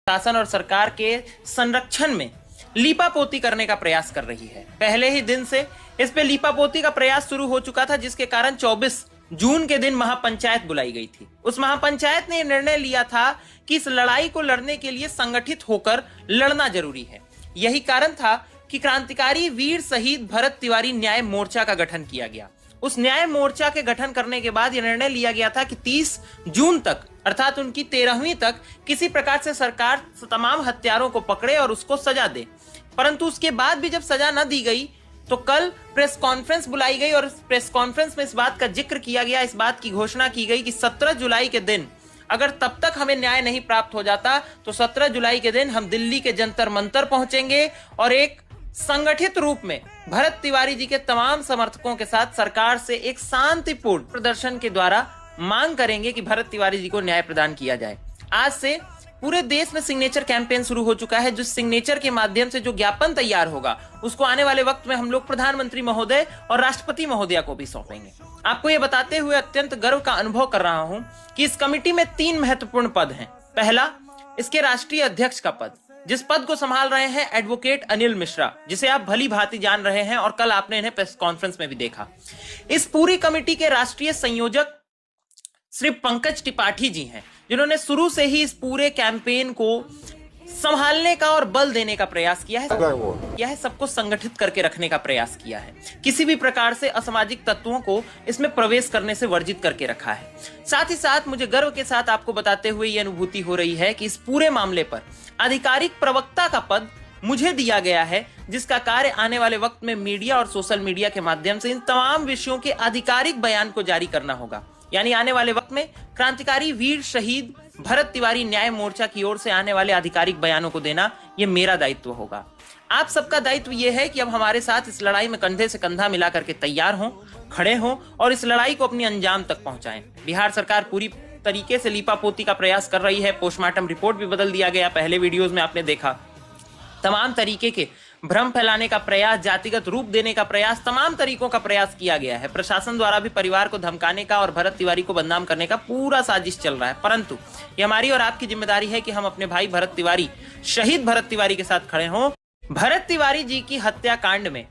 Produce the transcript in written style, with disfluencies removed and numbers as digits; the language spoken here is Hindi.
शासन और सरकार के संरक्षण में लीपापोती करने का प्रयास कर रही है। पहले ही दिन से इस पे लीपापोती का प्रयास शुरू हो चुका था, जिसके कारण 24 जून के दिन महापंचायत बुलाई गई थी। उस महापंचायत ने निर्णय लिया था कि इस लड़ाई को लड़ने के लिए संगठित होकर लड़ना जरूरी है। यही कारण था कि क्रांतिकारी वीर शहीद भरत तिवारी न्याय मोर्चा का गठन किया गया। उस न्याय मोर्चा के गठन करने के बाद यह निर्णय लिया गया था कि 30 जून तक अर्थात उनकी 13वीं तक किसी प्रकार से सरकार तमाम हत्यारों को पकड़े और उसको सजा दे। परंतु उसके बाद भी जब सजा न दी गई तो कल प्रेस कॉन्फ्रेंस बुलाई गई और प्रेस कॉन्फ्रेंस में इस बात का जिक्र किया गया, इस बात की घोषणा की गई कि 17 जुलाई के दिन अगर तब तक हमें न्याय नहीं प्राप्त हो जाता तो 17 जुलाई के दिन हम दिल्ली के जंतर मंतर पहुंचेंगे और एक संगठित रूप में भरत तिवारी जी के तमाम समर्थकों के साथ सरकार से एक शांतिपूर्ण प्रदर्शन के द्वारा मांग करेंगे कि भरत तिवारी जी को न्याय प्रदान किया जाए। आज से पूरे देश में सिग्नेचर कैंपेन शुरू हो चुका है, जो सिग्नेचर के माध्यम से जो ज्ञापन तैयार होगा उसको आने वाले वक्त में हम लोग प्रधानमंत्री महोदय और राष्ट्रपति महोदया को भी सौंपेंगे। आपको ये बताते हुए अत्यंत गर्व का अनुभव कर रहा हूं कि इस कमेटी में 3 महत्वपूर्ण पद हैं। पहला, इसके राष्ट्रीय अध्यक्ष का पद, जिस पद को संभाल रहे हैं एडवोकेट अनिल मिश्रा, जिसे आप भली भांति जान रहे हैं और कल आपने इन्हें प्रेस कॉन्फ्रेंस में भी देखा। इस पूरी कमेटी के राष्ट्रीय संयोजक श्री पंकज त्रिपाठी जी हैं, जिन्होंने शुरू से ही इस पूरे कैंपेन को संभालने का और बल देने का प्रयास किया है, सबको संगठित करके रखने का प्रयास किया है, किसी भी प्रकार से असामाजिक तत्वों को इसमें प्रवेश करने से वर्जित करके रखा है। साथ ही साथ मुझे गर्व के साथ आपको बताते हुए ये अनुभूति हो रही है कि इस पूरे मामले पर आधिकारिक प्रवक्ता का पद मुझे दिया गया है, जिसका कार्य आने वाले वक्त में मीडिया और सोशल मीडिया के माध्यम से इन तमाम विषयों के आधिकारिक बयान को जारी करना होगा। यानी आने वाले वक्त में क्रांतिकारी वीर शहीद भरत तिवारी न्याय मोर्चा की ओर से आने वाले आधिकारिक बयानों को देना ये मेरा दायित्व होगा। आप सबका दायित्व ये है कि अब हमारे साथ इस लड़ाई में कंधे से कंधा मिला करके तैयार हों, खड़े हों और इस लड़ाई को अपनी अंजाम तक पहुंचाएं। बिहार सरकार पूरी तरीके से लीपापोती का प्रयास कर रही है। पोस्टमार्टम रिपोर्ट भी बदल दिया गया, पहले वीडियोज में आपने देखा। तमाम तरीके के भ्रम फैलाने का प्रयास, जातिगत रूप देने का प्रयास, तमाम तरीकों का प्रयास किया गया है। प्रशासन द्वारा भी परिवार को धमकाने का और भरत तिवारी को बदनाम करने का पूरा साजिश चल रहा है। परंतु ये हमारी और आपकी जिम्मेदारी है कि हम अपने भाई भरत तिवारी, शहीद भरत तिवारी के साथ खड़े हों। भरत तिवारी जी की हत्याकांड में